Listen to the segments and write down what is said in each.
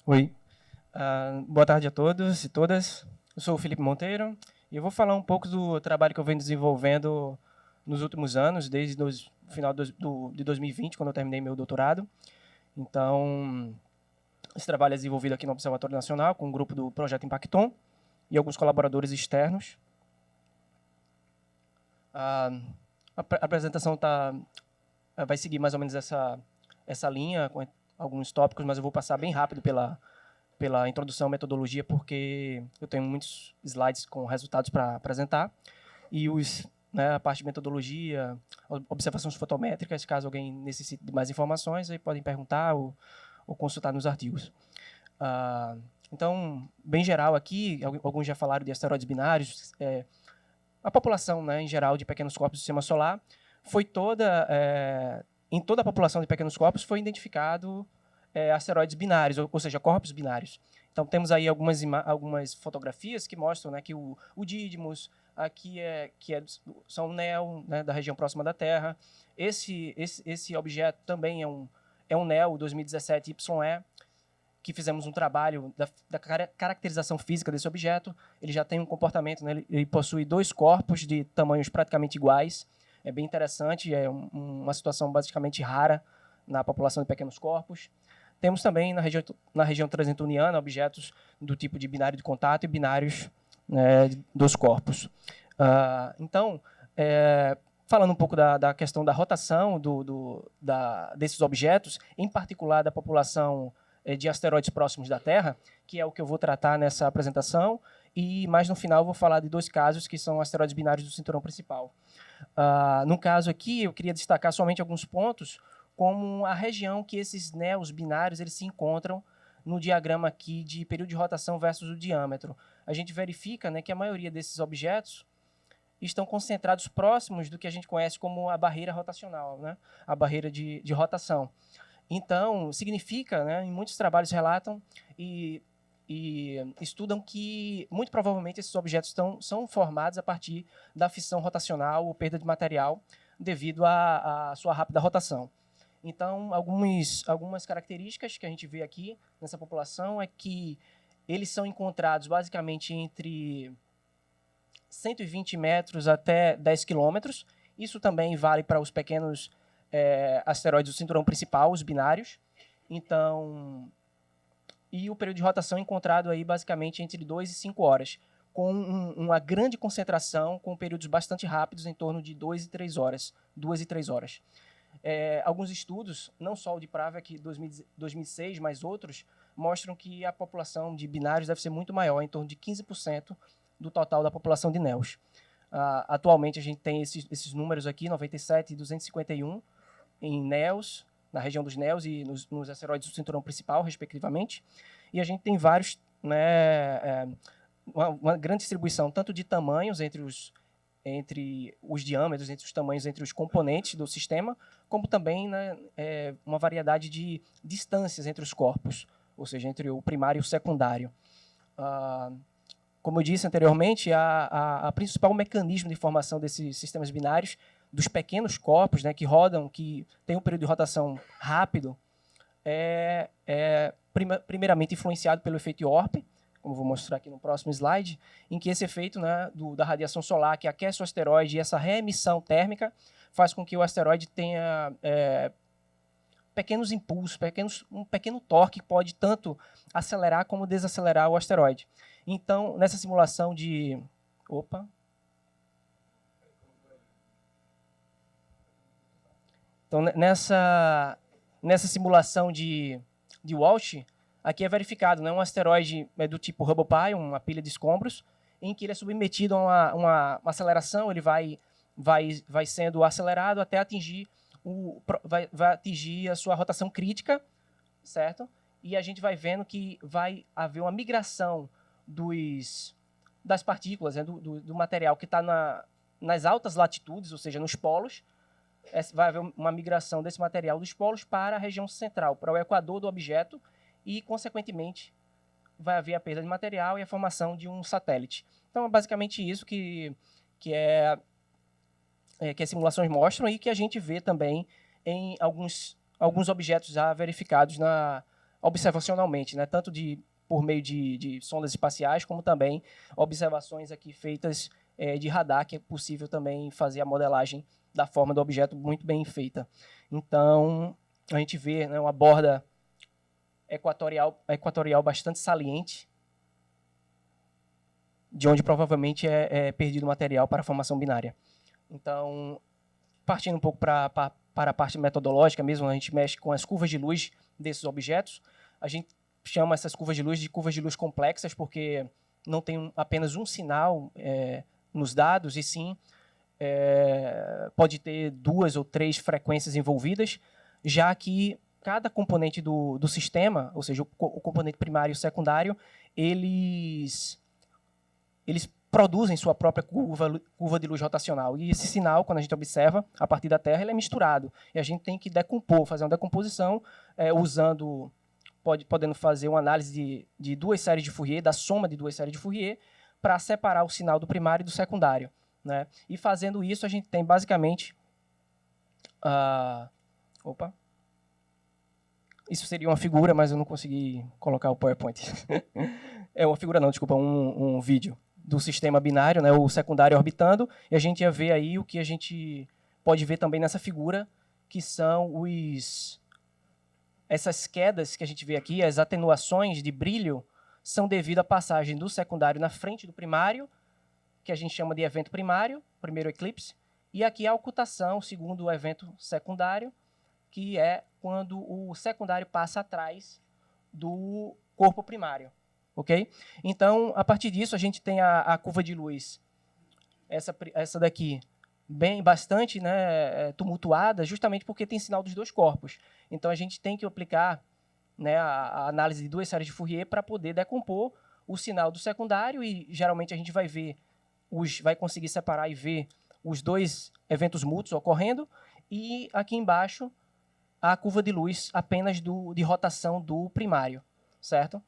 Oi, boa tarde a todos e todas. Eu sou o Felipe Monteiro e eu vou falar um pouco do trabalho que eu venho desenvolvendo nos últimos anos, desde o final de 2020, quando eu terminei meu doutorado. Então, esse trabalho é desenvolvido aqui no Observatório Nacional, com um grupo do Projeto Impacton e alguns colaboradores externos. A apresentação vai seguir mais ou menos essa linha, com alguns tópicos, mas eu vou passar bem rápido pela introdução à metodologia, porque eu tenho muitos slides com resultados para apresentar, e a parte de metodologia, observações fotométricas, caso alguém necessite de mais informações, aí podem perguntar ou consultar nos artigos. Então, bem geral aqui, alguns já falaram de asteroides binários, a população, em geral, de pequenos corpos do Sistema Solar, em toda a população de pequenos corpos foi identificado asteroides binários, ou seja, corpos binários. Então, temos aí algumas fotografias que mostram que o Didymos, aqui são NEO, da região próxima da Terra. Esse objeto também é um NEO 2017 YE, que fizemos um trabalho da caracterização física desse objeto. Ele já tem um comportamento, ele possui dois corpos de tamanhos praticamente iguais. É bem interessante, é uma situação basicamente rara na população de pequenos corpos. Temos também na região transneptuniana objetos do tipo de binário de contato e binários dos corpos. Então, falando um pouco da questão da rotação desses objetos, em particular da população de asteroides próximos da Terra, que é o que eu vou tratar nessa apresentação, e mais no final eu vou falar de dois casos que são asteroides binários do cinturão principal. No caso aqui, eu queria destacar somente alguns pontos, como a região que esses NEOs binários eles se encontram no diagrama aqui de período de rotação versus o diâmetro. A gente verifica que a maioria desses objetos estão concentrados próximos do que a gente conhece como a barreira rotacional, a barreira de rotação. Então, significa, em muitos trabalhos relatam e estudam que, muito provavelmente, esses objetos são formados a partir da fissão rotacional ou perda de material devido à sua rápida rotação. Então, algumas características que a gente vê aqui nessa população é que eles são encontrados basicamente entre 120 metros até 10 quilômetros. Isso também vale para os pequenos asteroides do cinturão principal, os binários. Então, e o período de rotação encontrado aí basicamente entre 2 e 5 horas, com uma grande concentração, com períodos bastante rápidos, em torno de 2 e 3 horas. Alguns estudos, não só o de Pravec 2006, mas outros, mostram que a população de binários deve ser muito maior, em torno de 15% do total da população de NEOs. Atualmente, a gente tem esses números aqui, 97 e 251, em NEOs, na região dos NEOs e nos asteroides do cinturão principal, respectivamente. E a gente tem vários, uma grande distribuição, tanto de tamanhos entre os diâmetros, entre os tamanhos, entre os componentes do sistema, como também uma variedade de distâncias entre os corpos, ou seja, entre o primário e o secundário. Como eu disse anteriormente, a principal mecanismo de formação desses sistemas binários, dos pequenos corpos que rodam, que tem um período de rotação rápido, primeiramente influenciado pelo efeito Yorp, como vou mostrar aqui no próximo slide, em que esse efeito da radiação solar que aquece o asteroide e essa reemissão térmica faz com que o asteroide tenha pequenos impulsos, um pequeno torque que pode tanto acelerar como desacelerar o asteroide. Então, nessa simulação de... Então, nessa simulação de Walsh, aqui é verificado um asteroide do tipo Hubble Pi, uma pilha de escombros, em que ele é submetido a uma aceleração, ele vai sendo acelerado até atingir vai atingir a sua rotação crítica, certo? E a gente vai vendo que vai haver uma migração das partículas, do material que está nas altas latitudes, ou seja, nos polos. Vai haver uma migração desse material dos polos para a região central, para o equador do objeto, e, consequentemente, vai haver a perda de material e a formação de um satélite. Então, é basicamente isso que as simulações mostram e que a gente vê também em alguns objetos já verificados observacionalmente, né? Tanto por meio de sondas espaciais, como também observações aqui feitas de radar, que é possível também fazer a modelagem da forma do objeto muito bem feita. Então, a gente vê, né, uma borda equatorial bastante saliente, de onde provavelmente é perdido material para a formação binária. Então, partindo um pouco para a parte metodológica mesmo, a gente mexe com as curvas de luz desses objetos. A gente chama essas curvas de curvas de luz complexas, porque não tem apenas um sinal nos dados, e sim pode ter 2 ou 3 frequências envolvidas, já que cada componente do sistema, ou seja, o componente primário e o secundário, eles produzem sua própria curva de luz rotacional. E esse sinal, quando a gente observa a partir da Terra, ele é misturado. E a gente tem que decompor, fazer uma decomposição, podendo fazer uma análise de 2 séries de Fourier, da soma de 2 séries de Fourier, para separar o sinal do primário e do secundário, né? E fazendo isso, a gente tem basicamente... Isso seria uma figura, mas eu não consegui colocar o PowerPoint. É uma figura não, desculpa, um vídeo do sistema binário, né, o secundário orbitando, e a gente ia ver aí o que a gente pode ver também nessa figura, que são essas quedas que a gente vê aqui, as atenuações de brilho, são devido à passagem do secundário na frente do primário, que a gente chama de evento primário, primeiro eclipse, e aqui a ocultação, segundo o evento secundário, que é quando o secundário passa atrás do corpo primário. Okay? Então, a partir disso, a gente tem a curva de luz, essa daqui, bastante, né, tumultuada, justamente porque tem sinal dos 2 corpos. Então, a gente tem que aplicar, né, a análise de 2 séries de Fourier para poder decompor o sinal do secundário, e geralmente a gente vai conseguir separar e ver os 2 eventos mútuos ocorrendo, e aqui embaixo a curva de luz apenas de rotação do primário, certo?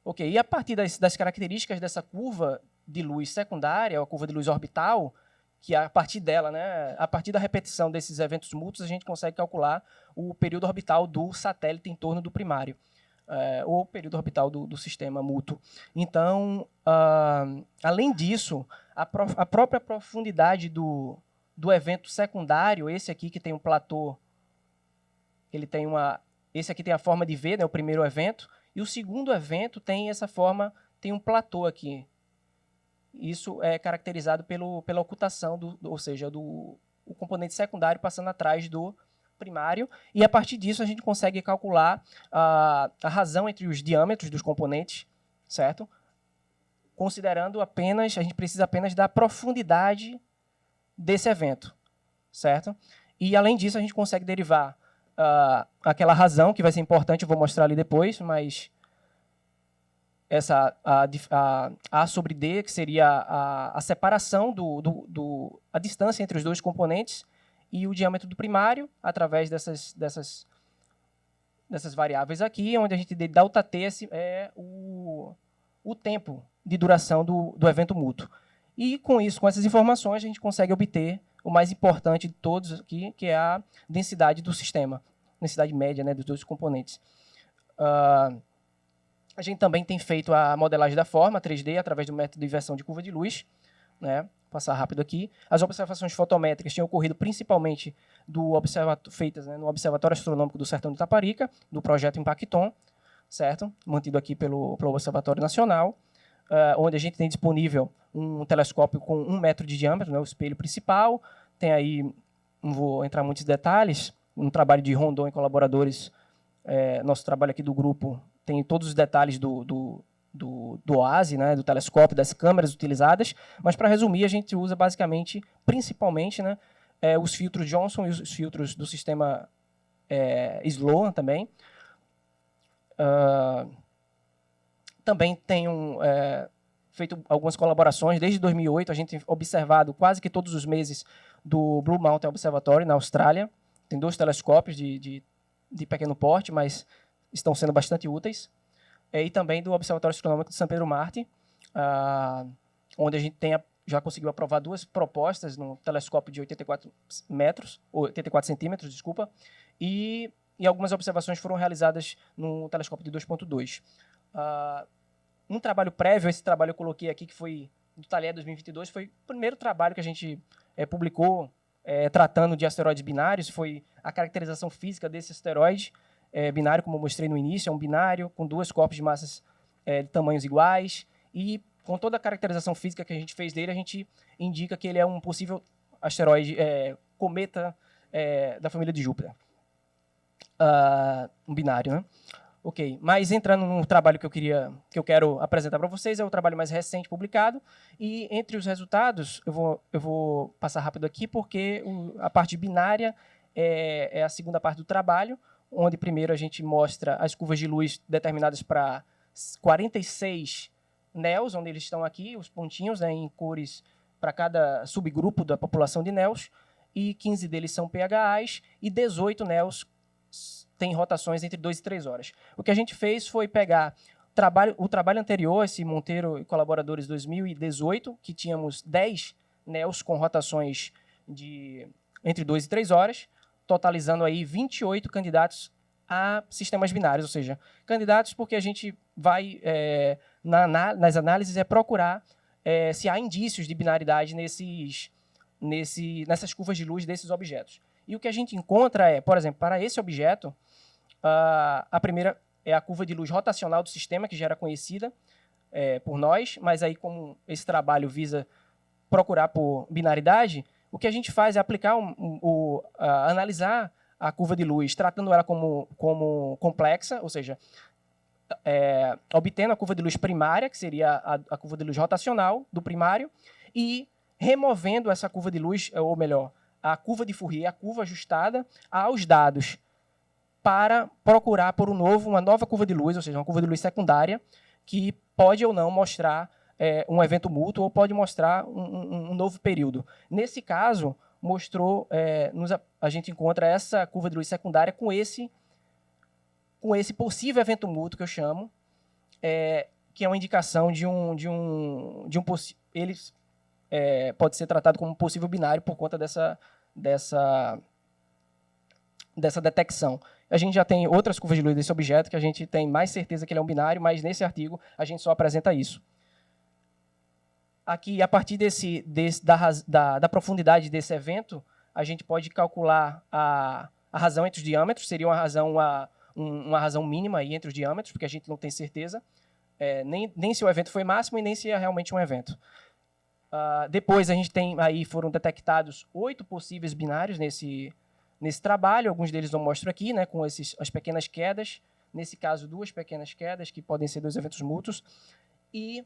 Ok, e a partir das características dessa curva de luz secundária, a curva de luz orbital, que a partir dela, né, a partir da repetição desses eventos mútuos, a gente consegue calcular o período orbital do satélite em torno do primário, ou o período orbital do sistema mútuo. Então, além disso, a própria profundidade do evento secundário, esse aqui que tem um platô, esse aqui tem a forma de V, né, o primeiro evento, e o segundo evento tem essa forma, tem um platô aqui. Isso é caracterizado pela ocultação, ou seja, o componente secundário passando atrás do primário, e a partir disso a gente consegue calcular a razão entre os diâmetros dos componentes, certo? Considerando a gente precisa apenas da profundidade desse evento, certo? E, além disso, a gente consegue derivar aquela razão, que vai ser importante, eu vou mostrar ali depois, mas A sobre D, que seria a separação, a distância entre os 2 componentes, e o diâmetro do primário, através dessas variáveis aqui, onde a gente delta T é o tempo de duração do evento mútuo. E, com isso, com essas informações, a gente consegue obter o mais importante de todos aqui, que é a densidade do sistema, densidade média, né, dos 2 componentes. A gente também tem feito a modelagem da forma 3D através do método de inversão de curva de luz, né? Vou passar rápido aqui. As observações fotométricas tinham ocorrido principalmente feitas, né, no Observatório Astronômico do Sertão de Itaparica, do projeto Impacton, certo? Mantido aqui pelo Observatório Nacional, onde a gente tem disponível um telescópio com 1 metro de diâmetro, né, o espelho principal. Tem aí, não vou entrar em muitos detalhes, um trabalho de Rondon e colaboradores. Nosso trabalho aqui do grupo tem todos os detalhes do OASI, né, do telescópio, das câmeras utilizadas, mas, para resumir, a gente usa basicamente, principalmente, né, os filtros Johnson e os filtros do sistema Sloan também. Também tenho feito algumas colaborações. Desde 2008, a gente tem observado quase que todos os meses do Blue Mountain Observatory, na Austrália. Tem 2 telescópios de pequeno porte, mas estão sendo bastante úteis. E também do Observatório Astronômico de São Pedro Marte, onde a gente tem já conseguiu aprovar 2 propostas no telescópio de 84 metros, ou 84 centímetros, desculpa, e algumas observações foram realizadas no telescópio de 2.2. Um trabalho prévio, esse trabalho eu coloquei aqui, que foi do Talher 2022, foi o primeiro trabalho que a gente publicou tratando de asteroides binários, foi a caracterização física desse asteroide binário, como eu mostrei no início, é um binário com 2 corpos de massas de tamanhos iguais, e com toda a caracterização física que a gente fez dele, a gente indica que ele é um possível asteroide, cometa da família de Júpiter. Um binário, né? Ok, mas entrando no trabalho que eu quero apresentar para vocês, é o trabalho mais recente publicado, e entre os resultados, eu vou passar rápido aqui, porque a parte binária é a segunda parte do trabalho, onde primeiro a gente mostra as curvas de luz determinadas para 46 NEOs, onde eles estão aqui, os pontinhos, né, em cores para cada subgrupo da população de NEOs, e 15 deles são PHAs, e 18 NEOs têm rotações entre 2 e 3 horas. O que a gente fez foi pegar o trabalho anterior, esse Monteiro e Colaboradores 2018, que tínhamos 10 NEOs com rotações entre 2 e 3 horas, totalizando aí 28 candidatos a sistemas binários, ou seja, candidatos porque a gente vai, nas análises, procurar se há indícios de binaridade nessas curvas de luz desses objetos. E o que a gente encontra por exemplo, para esse objeto, a primeira é a curva de luz rotacional do sistema, que já era conhecida por nós, mas aí, como esse trabalho visa procurar por binaridade, o que a gente faz é aplicar analisar a curva de luz, tratando ela como complexa, ou seja, obtendo a curva de luz primária, que seria a curva de luz rotacional do primário, e removendo essa curva de luz, ou melhor, a curva de Fourier, a curva ajustada aos dados, para procurar por uma nova curva de luz, ou seja, uma curva de luz secundária, que pode ou não mostrar um evento mútuo ou pode mostrar um novo período. Nesse caso, mostrou, a gente encontra essa curva de luz secundária com esse possível evento mútuo, que eu chamo, que é uma indicação ele pode ser tratado como um possível binário por conta dessa detecção. A gente já tem outras curvas de luz desse objeto que a gente tem mais certeza que ele é um binário, mas nesse artigo a gente só apresenta isso. Aqui, a partir da profundidade desse evento, a gente pode calcular a razão entre os diâmetros, seria uma razão mínima aí entre os diâmetros, porque a gente não tem certeza, nem se o evento foi máximo e nem se é realmente um evento. Depois, a gente tem, aí foram detectados 8 possíveis binários nesse trabalho, alguns deles eu mostro aqui, né, com as pequenas quedas, nesse caso, 2 pequenas quedas, que podem ser 2 eventos mútuos, e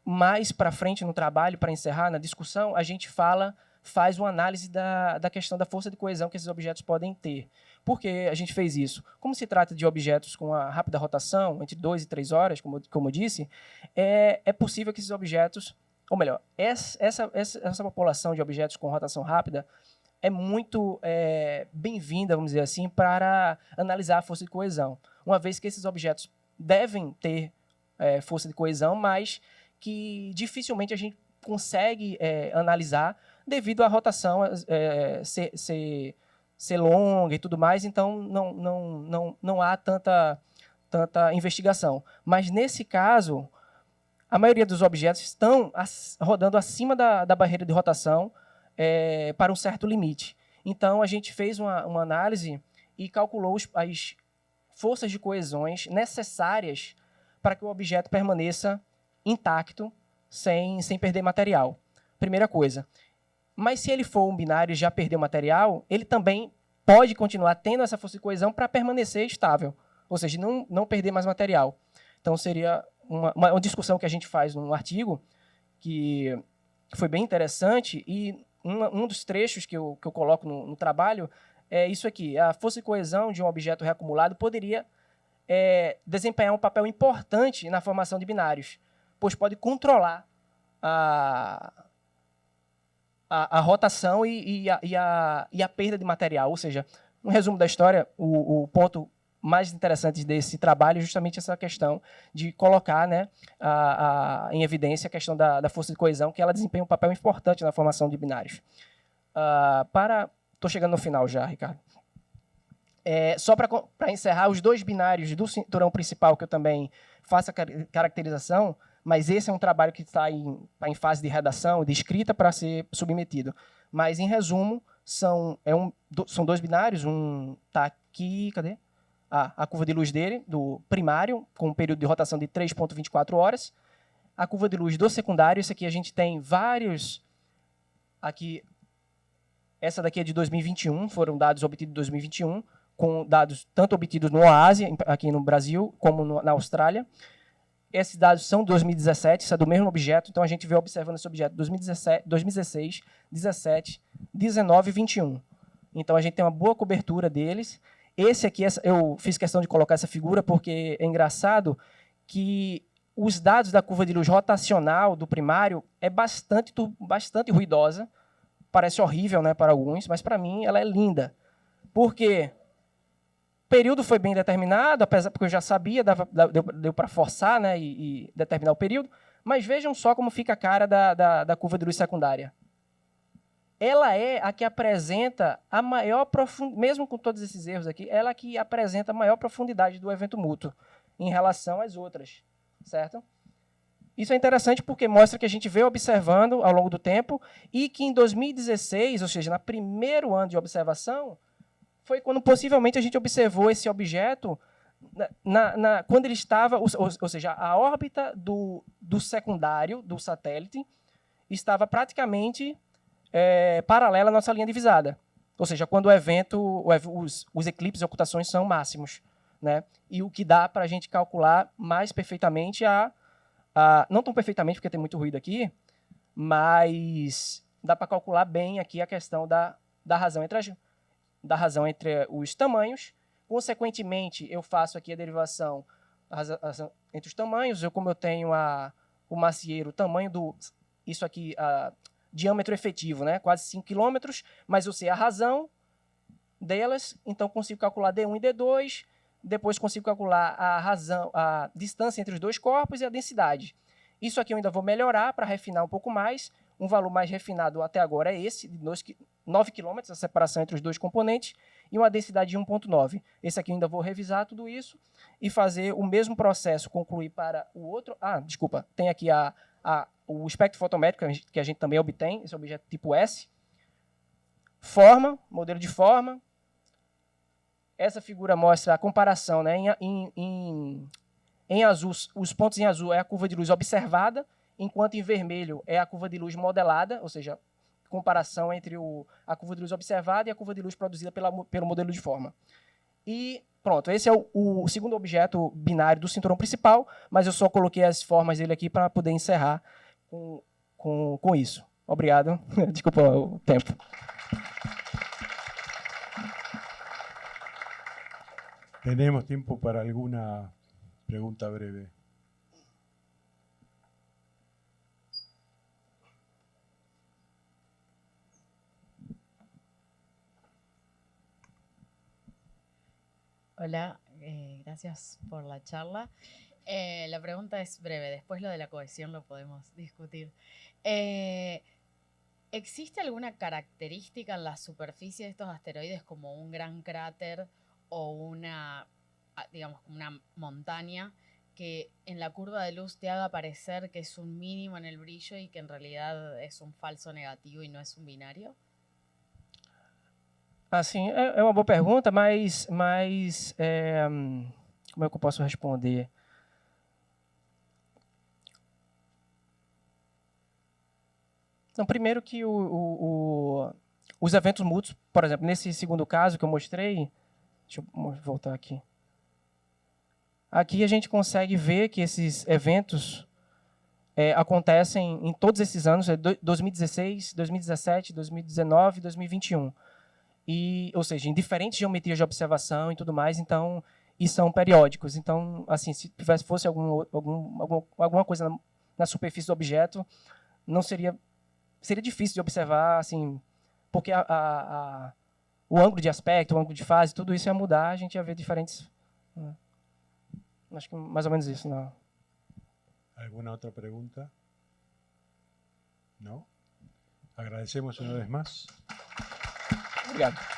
mais para frente no trabalho, para encerrar, na discussão, a gente faz uma análise da questão da força de coesão que esses objetos podem ter. Por que a gente fez isso? Como se trata de objetos com a rápida rotação, entre 2 e 3 horas, como eu disse, é possível que esses objetos, ou melhor, essa população de objetos com rotação rápida é muito bem-vinda, vamos dizer assim, para analisar a força de coesão, uma vez que esses objetos devem ter força de coesão, mas que dificilmente a gente consegue analisar devido à rotação ser longa e tudo mais, então não há tanta investigação. Mas, nesse caso, a maioria dos objetos estão rodando acima da barreira de rotação para um certo limite. Então, a gente fez uma análise e calculou as forças de coesões necessárias para que o objeto permaneça intacto, sem perder material. Primeira coisa. Mas se ele for um binário e já perdeu material, ele também pode continuar tendo essa força de coesão para permanecer estável, ou seja, não perder mais material. Então, seria uma discussão que a gente faz num artigo que foi bem interessante, e um dos trechos que eu coloco no trabalho é isso aqui. A força de coesão de um objeto reacumulado poderia desempenhar um papel importante na formação de binários, pois pode controlar a rotação e a perda de material. Ou seja, um resumo da história, o ponto mais interessantes desse trabalho é justamente essa questão de colocar, né, em evidência a questão da força de coesão, que ela desempenha um papel importante na formação de binários. Estou chegando no final já, Ricardo. Só para encerrar, os dois binários do cinturão principal, que eu também faço a caracterização, mas esse é um trabalho que está em fase de redação, de escrita, para ser submetido. Mas, em resumo, são dois binários, um está aqui, cadê? A curva de luz dele, do primário, com um período de rotação de 3,24 horas. A curva de luz do secundário, esse aqui a gente tem vários... Aqui, essa daqui é de 2021, foram dados obtidos em 2021, com dados tanto obtidos no OASI, aqui no Brasil, como na Austrália. Esses dados são de 2017, isso é do mesmo objeto, então a gente veio observando esse objeto 2017, 2016, 17, 19 e 21. Então a gente tem uma boa cobertura deles. Esse aqui, eu fiz questão de colocar essa figura porque é engraçado que os dados da curva de luz rotacional do primário é bastante ruidosa, parece horrível, né, para alguns, mas para mim ela é linda. Por quê? O período foi bem determinado, apesar porque eu já sabia, deu para forçar, né, e determinar o período, mas vejam só como fica a cara da curva de luz secundária. Ela é a que apresenta a maior profundidade, mesmo com todos esses erros aqui, ela é que apresenta a maior profundidade do evento mútuo em relação às outras, certo? Isso é interessante porque mostra que a gente veio observando ao longo do tempo e que em 2016, ou seja, no primeiro ano de observação, foi quando possivelmente a gente observou esse objeto quando ele estava, ou seja, a órbita do secundário, do satélite, estava praticamente paralela à nossa linha divisada. Ou seja, quando o evento, os eclipses e ocultações são máximos, né? E o que dá para a gente calcular mais perfeitamente não tão perfeitamente, porque tem muito ruído aqui, mas dá para calcular bem aqui a questão da razão entre os tamanhos. Consequentemente, eu faço aqui a derivação entre os tamanhos. Como eu tenho o macieiro, o tamanho isso aqui, diâmetro efetivo, né? Quase 5 km, mas eu sei a razão delas, então consigo calcular D1 e D2, depois consigo calcular a distância entre os dois corpos e a densidade. Isso aqui eu ainda vou melhorar para refinar um pouco mais. Um valor mais refinado até agora é esse, de 9 km, a separação entre os dois componentes, e uma densidade de 1,9. Esse aqui eu ainda vou revisar tudo isso e fazer o mesmo processo, concluir para o outro... desculpa, tem aqui o espectro fotométrico que a gente também obtém, esse objeto tipo S. Forma, modelo de forma. Essa figura mostra a comparação, né? Em azul, os pontos em azul é a curva de luz observada, enquanto em vermelho é a curva de luz modelada, ou seja, comparação entre a curva de luz observada e a curva de luz produzida pelo modelo de forma. E pronto, esse é o segundo objeto binário do cinturão principal, mas eu só coloquei as formas dele aqui para poder encerrar com isso. Obrigado. Desculpa o tempo. Tenemos tiempo para alguna pregunta breve. Hola, gracias por la charla. La pregunta es breve, después lo de la cohesión lo podemos discutir. ¿Existe alguna característica en la superficie de estos asteroides como un gran cráter o una montaña que en la curva de luz te haga parecer que es un mínimo en el brillo y que en realidad es un falso negativo y no es un binario? Assim, é uma boa pergunta, mas como é que eu posso responder? Não, primeiro que os eventos mútuos, por exemplo, nesse segundo caso que eu mostrei, deixa eu voltar aqui. Aqui a gente consegue ver que esses eventos acontecem em todos esses anos, 2016, 2017, 2019 e 2021. Ou seja, em diferentes geometrias de observação e tudo mais, então, e são periódicos. Então, assim, se fosse alguma coisa na superfície do objeto, não seria difícil de observar, assim, porque o ângulo de aspecto, o ângulo de fase, tudo isso ia mudar, a gente ia ver diferentes Acho que mais ou menos isso, não. ¿Alguna otra pregunta? ¿No? Agradecemos una vez más. Obrigado.